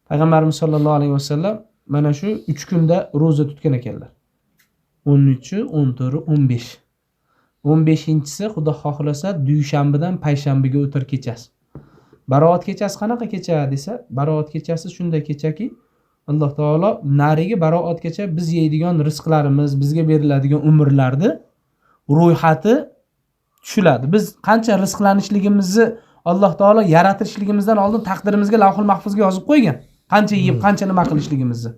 Payg'ambarimiz sollallohu alayhi vasallam mana shu 3 kunda roza tutgan ekanlar. 13, 14, 15. 15-inchisi Xudo xohlasa dushanbadan payshanbaga o'tar kechasi. Baroat kechasi qanaqa kecha desa, baroat kechasi shunday kechaki, Alloh taolo narigi baroatgacha biz yeydigan rizqlarimiz, bizga beriladigan umrlarni ro'yxati tushiladi. Biz qancha rizqlanishligimizni Alloh taolo yaratishligimizdan oldin taqdirimizga lavhul mahfuzga yozib qo'ygan. Qancha yeb, qancha nima qilishligimizni.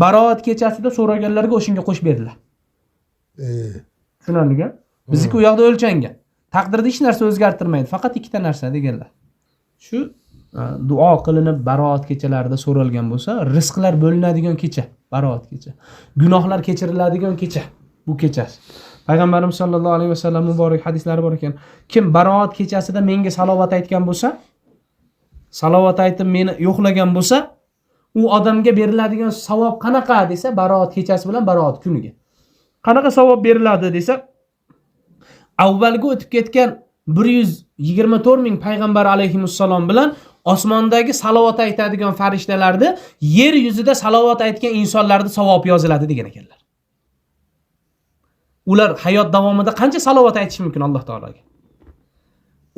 Baroat kechasida so'raganlarga o'shunga qo'shib beriladi. Tushunarlimi? Bizniki u yoqda o'lchangan. Taqdirda hech narsa o'zgartirmaydi, faqat ikkita narsa deganlar. Shu duo qilinib baroat kechalarida so'ralgan bo'lsa, rizqlar bo'linadigan kecha, baroat kecha. Gunohlar kechiriladigan kecha bu kechasi. Payg'ambarimiz sollallohu alayhi vasallam muborak hadislari bor ekan. Kim baroat kechasida menga salovat aytgan bo'lsa, salovat aytib meni yo'qlagan bo'lsa, u odamga beriladigan savob qanaqa desa, baroat kechasi bilan baroat kuniga. Qanaqa savob beriladi desa, avvalgi o'tib ketgan 124 ming payg'ambar alayhimussalom bilan osmondagi salovat aytadigan farishtalarni yer yuzida salovat aytgan insonlarning savobi yoziladi degan ekanlar. Ular hayot davomida qancha salovat aytish mumkin Alloh taologa?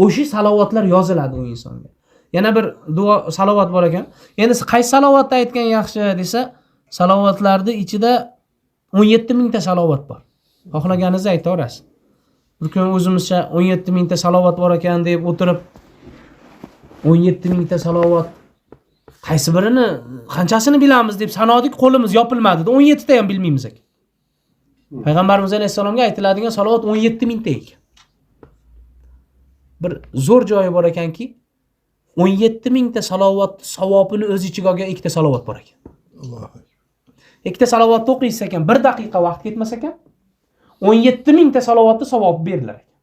O'sha salovatlar yoziladi u insonga. Yana bir duo salovat bor ekan. Endi siz qaysi salovatni aytgan yaxshi desa, salovatlarning ichida 17 mingta salovat bor. Xohlaganingizni aytaverasiz. Bir kun o'zimizcha 17 mingta salovat bor ekan deb o'tirib 17 mingta salovat qaysi birini, qanchasini bilamiz deb sanodik, qo'limiz yopilmadi. 17 ta ham bilmaymiz ekan. Payg'ambarimiz alayhisalomga aytiladigan salovat 17 mingta ekan. Bir zo'r joyi bor ekanki, 17 mingta salovat savobini o'z ichiga olgan ikkita salovat bor ekan. Alloh. Ikkita salovat o'qiysiz ekan, 1 daqiqa vaqt ketmas ekan, 17 mingta salovatni savobi berilar ekan.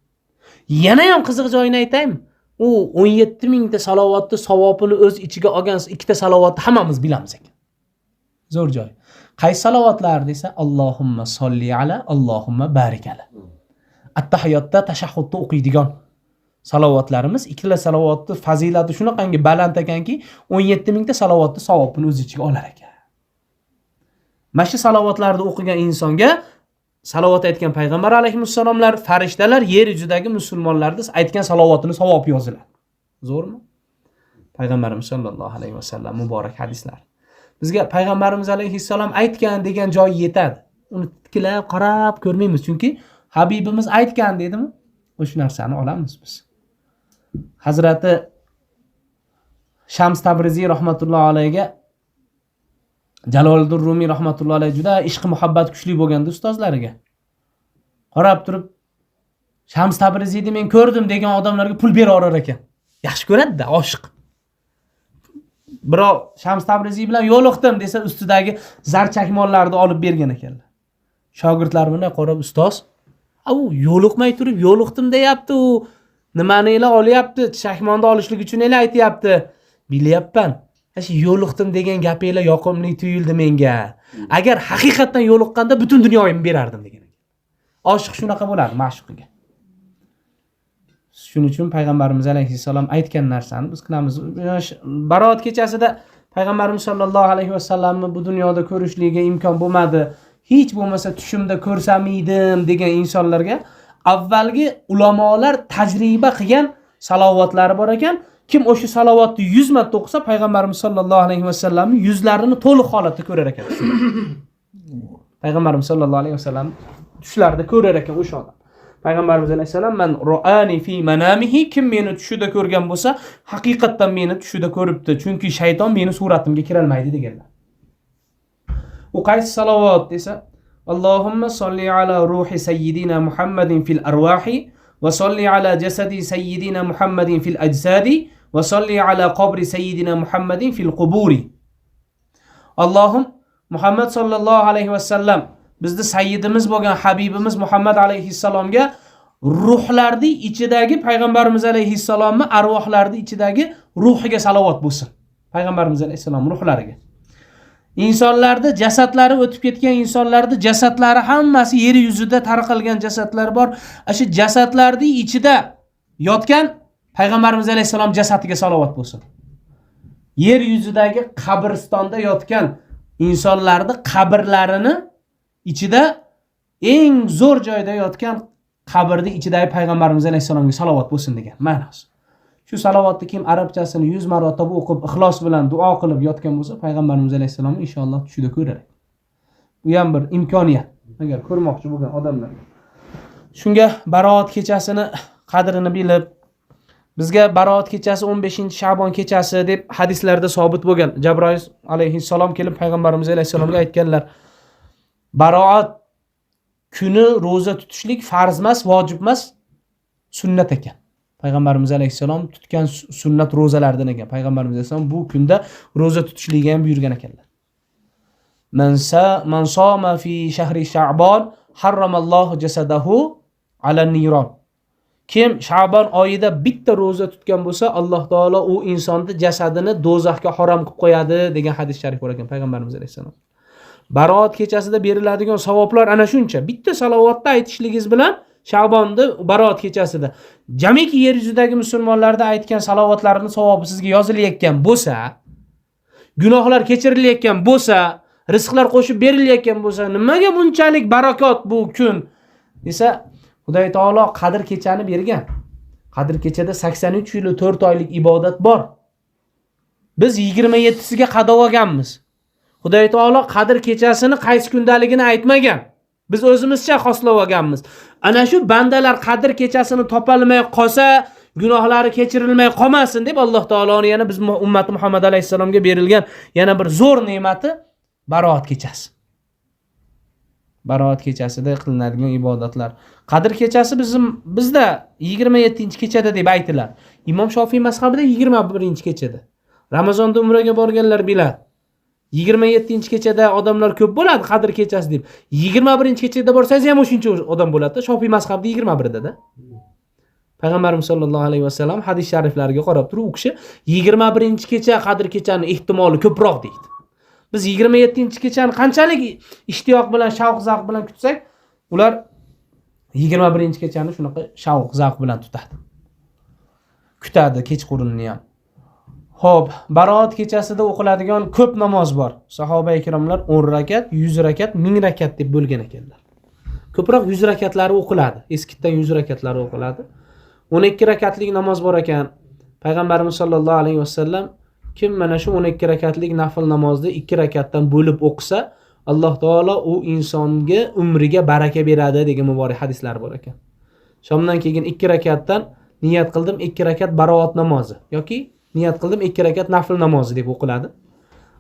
Yana ham qiziq joyini aytaymi? U 17 mingta salovatni savobini o'z ichiga olgan ikkita salovatni hammamiz bilamiz ekan. Zo'r joy. Qaysi salovatlar desa, Allohumma solli ala, Allohumma barik ala. At-tahiyotda, tashahhudda o'qiydigan salovatlarimiz, ikkala salovatning fazilati shunaqangi baland ekanki, 17 mingta salovatni savobini o'z ichiga olar ekan. Mana shu salovatlarni o'qigan insonga salovat aytgan payg'ambar alayhimussalomlar, farishtalar yer yuzidagi musulmonlarning aytgan salovatini savob yoziladi. Zo'rmi? Payg'ambarimiz sollallohu alayhi vasallam muborak hadislar. Bizga payg'ambarimiz alayhissalom aytgan degan joy yetadi. Uni tiklab qarab ko'rmaymiz, chunki Habibimiz aytgan dedimi? O'sha narsani olamiz biz. Hazrati Shams Tabriziy rahmatullohi alayhiga Jaloliddin Rumi rahmatullohi alayhi juda ishq muhabbat kuchli bo'lganda ustozlariga qarab turib, Shams Tabriziyni men ko'rdim degan odamlarga pul bera olar ekan. Yaxshi ko'radi-da, oshiq. Birov Shams Tabriziy bilan yo'liqdim desa, ustidagi zar chakmonlarni olib bergan ekanlar. Shogirdlar bilan qarab, ustoz, u yo'liqmay turib yo'liqdim deyapti, u nimani ila olyapti, chakmonni olishlik uchun ela aytayapti. Bilyapman. Shu yo'liqdim degan gapinglar yoqimli tuyuldi menga. Agar haqiqatan yo'liqqanda butun dunyoyimni berardim degan ekan. Oshiq shunaqa bo'ladi ma'shuqiga. Shuning uchun payg'ambarimiz alayhissalom aytgan narsani biz qilamiz. Baroat kechasida payg'ambarimiz sollallohu alayhi vasallamni bu dunyoda ko'rishligiga imkon bo'lmadi. Hech bo'lmasa tushimda ko'rsam edim degan insonlarga avvalgi ulamolar tajriba qilgan salovatlari bor ekan. Kim o'sha salovatni 100 marta o'qisa, payg'ambarimiz sollallohu alayhi vasallamning yuzlarini to'liq holatda ko'rar ekan. Payg'ambarimiz sollallohu alayhi vasallam tushlarida ko'rar ekan o'sha odam. Payg'ambarimiz alayhisalom man ro'ani fi manamihi, kim meni tushida ko'rgan bo'lsa, haqiqatan meni tushida ko'ribdi, chunki shayton meni suratimga kira olmaydi deganlar. U qaysi salovat desa, Allohumma solli ala ruhi sayyidina Muhammadin fil arwahi va solli ala jasadi sayyidina Muhammadin fil ajsadi va solli ala qabri sayyidina Muhammadin fil quburi. Allohum Muhammad sallallohu alayhi vasallam bizni sayyidimiz bo'lgan Habibimiz Muhammad alayhissalomga ruhlarning ichidagi payg'ambarimiz alayhissalomning arvohlarning ichidagi ruhiga salovat bo'lsin. Payg'ambarimiz alayhissalom ruhlariga. İnsonlarda jasadlari o'tib ketgan insonlarda jasadlari hammasi yer yuzida tarqalgan jasadlar bor. Shu jasadlarning ichida yotgan payg'ambarimiz alayhissalom jasadiga salovat bo'lsin. yer yuzidagi qabristonda yotgan insonlarning qabrlarini ichida eng zo'r joyda yotgan qabrning ichidagi payg'ambarimiz alayhisalomga salovat bo'lsin degan ma'nosi. Shu salovatni kim arabchasini 100 marotaba o'qib, ixlos bilan duo qilib yotgan bo'lsa, payg'ambarimiz alayhisalomni inshaalloh tushida ko'rar. Bu ham bir imkoniyat. Agar ko'rmoqchi bo'lgan odamlar. Shunga Baroat kechasini qadrini bilib, bizga Baroat kechasi 15-Sha'bon kechasi deb hadislarda sabit bo'lgan. Jabroil alayhissalom kelib payg'ambarimiz alayhisalomga aytganlar. Baroat kuni roza tutishlik farz emas, vojib emas, sunnat ekan. Payg'ambarimiz alayhissalom tutgan sunnat rozalardan ekan. Payg'ambarimiz alayhissalom bu kunda roza tutishlikni ham buyurgan ekanlar. Man soma fi shahri Sha'bon harramallohu jasadahu ala niron. Kim Sha'bon oyida bitta roza tutgan bo'lsa, Alloh taolo u insonni jasadini do'zaxga harom qilib qo'yadi degan hadis sharif bor ekan payg'ambarimiz alayhissalom. Baroat kechasida beriladigan savoblar ana shuncha. Bitta salovatni aytishligingiz bilan Sha'bonda Baroat kechasida jamiki yer yuzidagi musulmonlarda aytgan salovatlarning savobi sizga yozilayotgan bo'lsa, gunohlar kechirilayotgan bo'lsa, rizqlar qo'shib berilayotgan bo'lsa, nimaga bunchalik barakot bu kun desa, Xudo taolo Qadr kechani bergan. Qadr kechada 83 yil 4 oylik ibodat bor. Biz 27siga qado olganmiz. Xudo taolo Qadr kechasini qaysi kundaligini aytmagan. Biz o'zimizcha xoslab olganmiz. Ana shu bandalar Qadr kechasini topolmay qolsa, gunohlari kechirilmay qolmasin deb Alloh taoloning yana biz ummati Muhammad alayhisalomga berilgan yana bir zo'r ne'mati Baroat kechasi. Baroat kechasida qilinadigan ibodatlar. Qadr kechasi bizda 27-kechada deb aytilar. Imom Shofiy mazhabida 21-kechada. Ramazonda umraga borganlar biladi. 27-kechada odamlar ko'p bo'ladi Qadr kechasi deb. 21-kechada borsangiz ham o'shuncha odam bo'ladi. Shofiy mazhabida 21da-da. Payg'ambarimiz sollallohu alayhi vasallam hadis shariflariga qarab turib, u kishi 21-kecha Qadr kechani ehtimoli ko'proq deydi. Biz 27-kechani qanchalik ishtiyoq bilan, shavq-zavq bilan kutsak, ular 21-kechani shunaqa shavq-zavq bilan tutadi. Kutadi kechqurunni ham. Xo'p, Baroat kechasida o'qiladigan ko'p namoz bor. Sahoba ikromlar 10 rakat, 100 rakat, 1000 rakat deb bo'lgan ekanlar. Ko'proq 100 rakatlari o'qiladi. Eskitdan 100 rakatlari o'qiladi. 12 rakatlik namoz bor ekan. Payg'ambarimiz sollallohu alayhi vasallam kim mana shu 12 rakatlik nafl namozni 2 rakatdan bo'lib o'qisa, Alloh taolo u insonga umriga baraka beradi degan muborak hadislar bor ekan. Shomdan keyin 2 rakatdan niyat qildim 2 rakat Baroat namozi yoki niyat qildim 2 rakat nafl namozi deb o'qiladi.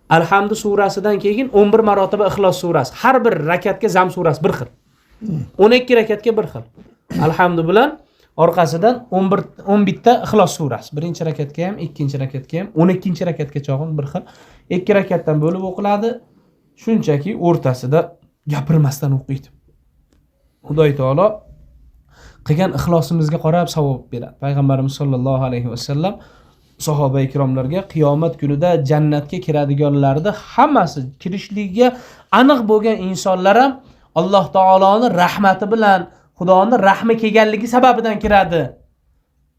Alhamdu surasidan keyin 11 marotaba Ixlos surasi. Har bir rakatga Zam surasi bir xil. 12 rakatga bir xil. Alhamdu bilan orqasidan 11 ta Ixlos surasi. Birinchi rakatga ham, ikkinchi rakatga ham, 12-chi rakatgacha bir xil. 2 rakatdan bo'lib o'qiladi. Shunchaki o'rtasida gapirmasdan o'qiydi. Xudo taolo qilgan ixlosimizga qarab savob beradi. Payg'ambarimiz sollallohu alayhi vasallam sahoba ikromlarga qiyomat kunida jannatga kiradiganlarda hammasi kirishligiga aniq bo'lgan insonlar ham Alloh taoloning rahmati bilan, Xudoning rahmi kelganligi sababidan kiradi.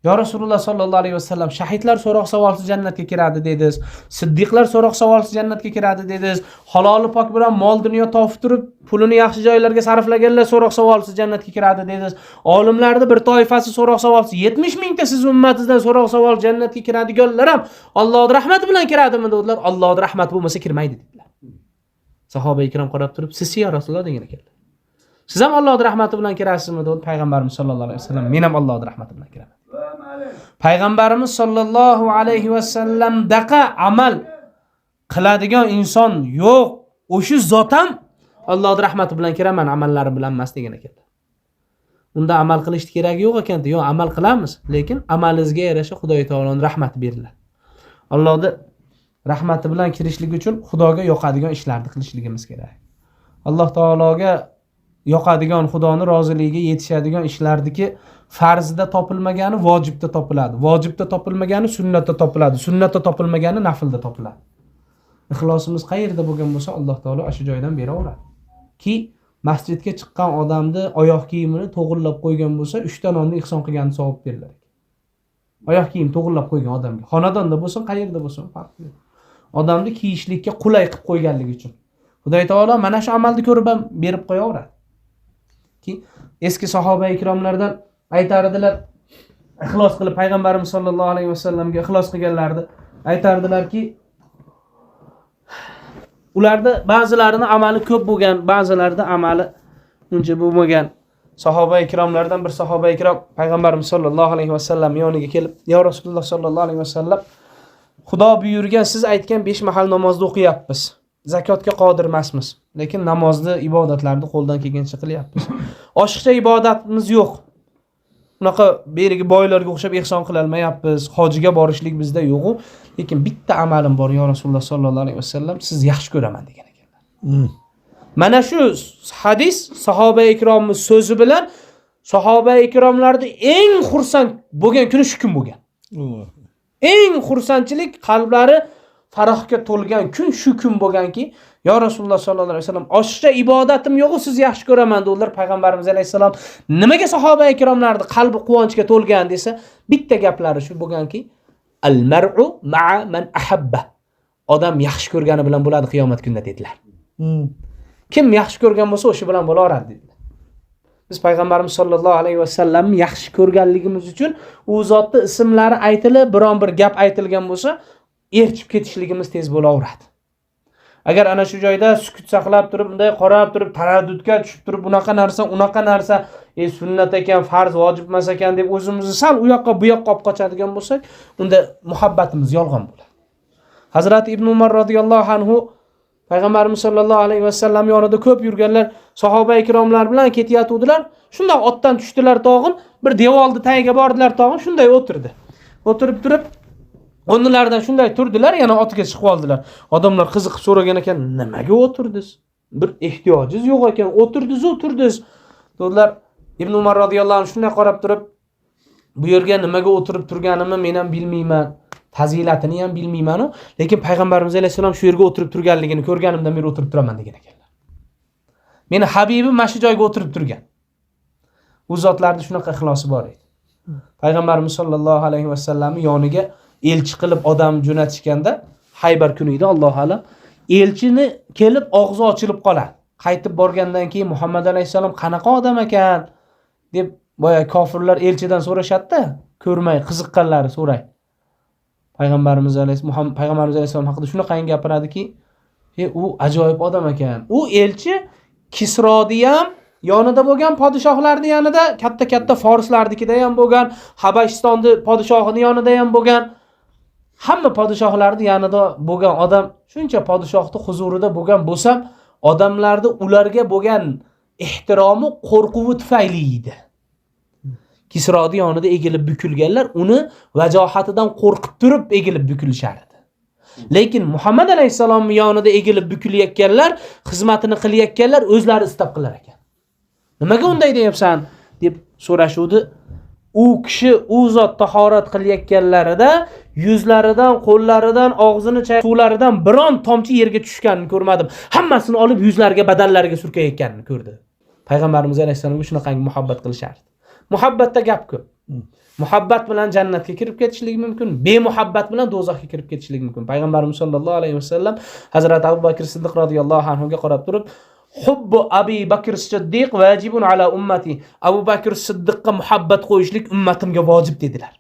Ya Rasululloh sallallohu alayhi vasallam shahidlar so'roq savolsiz jannatga kiradi dedingiz. Siddiqlar so'roq savolsiz jannatga kiradi dedingiz. Haloli pok bilan mol dunyo topib turib, pulini yaxshi joylarga sarflaganlar so'roq savolsiz jannatga kiradi dedingiz. Olimlarning bir toifasi so'roq savolsiz 70 mingta siz ummatingizdan so'roq savol jannatga kiradiganlar ham Allohning rahmati bilan kiradimi dedilar. Allohning rahmati bo'lmasa kirmaydi dedilar. Sahoba ikrom qarab turib, siz ya Rasululloh degan ekanlar. Siz ham Allohning rahmati bilan kirasizmi dedi payg'ambarimiz sollallohu alayhi vasallam. Men ham Allohning rahmati bilan kiraman. Payg'ambarimiz sollallohu alayhi vasallam daqa amal qiladigan inson yo'q. O'sha zot ham Allohning rahmati bilan kiraman, amallari bilan emas degan ekanlar. Unda amal qilish keragi yo'q ekan. Yo'q, amal qilamiz, lekin amalingizga yarasha Xudo taoloning rahmati beriladi. Allohning rahmati bilan kirishlik uchun Xudoga yoqadigan ishlarni qilishligimiz kerak. Alloh taologa yoqadigan, Xudoning roziligiga yetishadigan ishlardagi farzda topilmagani vojibda topiladi. Vojibda topilmagani sunnatda topiladi. Sunnatda topilmagani naflda topiladi. Ixlosimiz qayerda bo'lgan bo'lsa, Alloh taolo shu joydan beraveradi. Ki masjidga chiqqan odamni oyoq kiyimini to'g'rilab qo'ygan bo'lsa, 3 ta nonni ihson qilgani savob beriladi. Oyoq kiyim to'g'irlab qo'ygan odamga. Xonadonda bo'lsin, qayerda bo'lsin, farqi yo'q. Odamni kiyishlikka qulay qilib qo'yganligi uchun. Xudo taolo mana shu amalni ko'rib ham berib qo'yaveradi. Ki eski sahoba ikromlardan aytardilar, ixlos qilib payg'ambarimiz sollallohu alayhi vasallamga ixlos qilganlardi. Aytardilarki, ularda ba'zilarini amali ko'p bo'lgan, ba'zilarida amali uncha bo'lmagan. Sahoba ikromlardan bir sahoba ikrom payg'ambarimiz sollallohu alayhi vasallam yoniga kelib, "Ya Rasululloh sollallohu alayhi vasallam, Xudo buyurgan, siz aytgan 5 mahal namozni o'qiyapmiz. Zakotga qodir emasmiz, lekin namozni, ibodatlarni qo'ldan kelgancha qilyapmiz. Oshiqcha ibodatimiz yo'q. Unaqa berigi boylarga o'xshab ehson qila olmayapmiz. Hojiga borishlik bizda yo'q, lekin bitta amalim bor, ya Rasululloh sollallohu alayhi vasallam, siz yaxshi ko'raman" degan ekanlar. Mana shu hadis sahoba ikromning so'zi bilan sahoba ikromlarda eng xursand bo'lgan kuni shu kun bo'lgan. Eng xursandchilik, qalblari farohga to'lgan kun shu kun bo'lganki, "Ya Rasululloh sollallohu alayhi vasallam, oshiqcha ibodatim yo'q, siz yaxshi ko'raman" dedilar. Payg'ambarimiz alayhisalom nimaga sahoba ikromlarning qalbi quvonchga to'lgan desa, bitta gaplari shu bo'lganki, "Al-mar'u ma'a man ahabba." Odam yaxshi ko'rgani bilan bo'ladi qiyomat kunida dedilar. Kim yaxshi ko'rgan bo'lsa, o'sha bilan bo'laveradi dedilar. Biz payg'ambarimiz sollallohu alayhi vasallamni yaxshi ko'rganligimiz uchun u zotning ismlari aytilib, biron bir gap aytilgan bo'lsa, erchib ketishligimiz tez bo'laveradi. Agar ana shu joyda sukut saqlab turib, bunday qarab turib, taraddudga tushib turib, unaqa narsa, sunnat ekan, farz, vojib emas ekan deb o'zimizni sal u yoqqa bu yoqqa olib qochadigan bo'lsak, unda muhabbatimiz yolg'on bo'ladi. Hazrat Ibn Umar radhiyallohu anhu payg'ambarimiz sollallohu alayhi vasallam yonida ko'p yurganlar, sahoba ikromlar bilan ketayotdilar. Shunday otdan tushdilar tog'in, bir devorni tagiga bordilar tog'in, shunday o'tirdi. O'tirib turib, o'rnlaridan shunday turdilar, yana otga chiqib oldilar. Odamlar qiziqib so'ragan ekan, "Nimaga o'tirdiz? Bir ehtiyojiz yo'q ekan, o'tirdiz-u turdiz." Dedilar. Ibn Umar radhiyallohu anhu shunday qarab turib, "Bu yerga nimaga o'tirib turganimni men ham bilmayman. Fazilatini ham bilmayman-ku, lekin payg'ambarimiz alayhisalom shu yerga o'tirib turganligini ko'rganimdan beri o'tirib turaman" degan ekanlar. Meni habibim mana shu joyga o'tirib turgan. U zotlarda shunaqa ixlosi bor edi. Payg'ambarimiz sollallohu alayhi vasallamning yoniga elchi qilib odam jo'natishganda, Haybar kuni edi, Alloh alam, elchini kelib og'zi ochilib qoladi. Qaytib borgandan keyin Muhammad alayhisalom qanaqa odam ekan deb boya kofirlar elchidan so'rashadi-da, ko'rmay qiziqqanlari so'raydi. Payg'ambarimiz alayhisalom haqida shunaqangi gapiradiki, u ajoyib odam ekan. U elchi Kisrodi ham yonida bo'lgan, podshohlarning yonida, katta forslarnikida ham bo'lgan, Habashistonni podshohining yonida ham bo'lgan, hamma podshohlarning yonida bo'lgan odam. Shuncha podshohning huzurida bo'lgan bo'lsam, odamlarda ularga bo'lgan ehtiromi, qo'rquvi tufayli edi. Kisrodi yonida egilib bukilganlar uni vajohatidan qo'rqib turib egilib bukilishardi. Lekin Muhammad alayhisalom yonida egilib bukilayotganlar, xizmatini qilayotganlar o'zlari istab qilar ekan. Nimaga unday deyapsan deb so'rashuvdi. U kishi u zot tahorat qilayotganlarida yuzlaridan, qo'llaridan, og'zini suvlaridan biron tomchi yerga tushganini ko'rmadim. Hammasini olib yuzlariga, badallariga surkayotganini ko'rdi. Payg'ambarimiz alayhisalomga shunaqangi muhabbat qilishardi. Muhabbatda gap ko'p. Muhabbat bilan jannatga kirib ketishlik mumkin, bemuhabbat bilan do'zaxga kirib ketishlik mumkin. Payg'ambarimiz sollallohu alayhi vasallam Hazrat Abu Bakr Siddiq radhiyallohu anhu ga qarab turib, "Hubbu Abi Bakr Siddiq vajibun ala ummati." Abu Bakr Siddiqqa muhabbat qo'yishlik ummatimga vojib dedilar.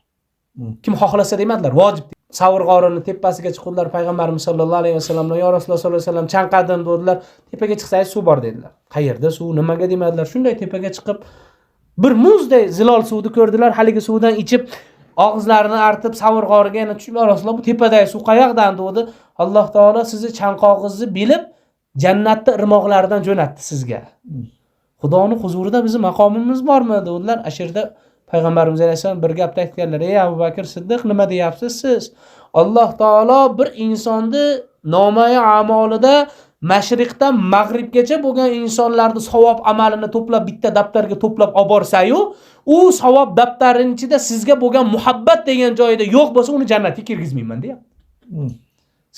Kim xohlasa demadilar, vojib. Savr g'orini tepasiga chiqdilar, payg'ambarimiz sollallohu alayhi vasallamga, "Ya Rasululloh sollallohu alayhi vasallam, chanqadim" dedilar. Tepaga chiqsangiz suv bor dedilar. Qayerda suv, nimaga demadilar. Shunday tepaga chiqib bir muzday zilol suvni ko'rdilar, haligi suvdan ichib, og'izlarini artib, savr g'origa yana tushib, "Ya Rasululloh, bu tepadagi suv qayoqdan?" dedi. "Alloh taolo sizni chanqog'ingizni bilib, jannatda irmoqlardan jo'natdi sizga. Xudoning huzurida bizning maqomimiz bormi?" dedilar. Ashirda payg'ambarimiz alayhisalom bir gap aytganlar: "Ey Abu Bakr Siddiq, nima deyapsiz siz? Alloh taolo bir insonni nomai amalida mashriqdan mag'ribgacha bo'lgan insonlarning savob amalini to'plab bitta daftarga to'plab olib borsa-yu, u savob daftarining ichida sizga bo'lgan muhabbat degan joyida yo'q bo'lsa, uni jannatga kirgizmayman" deyapti.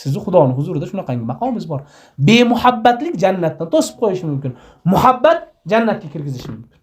Sizni Xudoning huzurida shunaqangi maqomingiz bor. Bemuhabbatlik jannatdan to'sib qo'yishi mumkin. Muhabbat jannatga kirgizishi mumkin.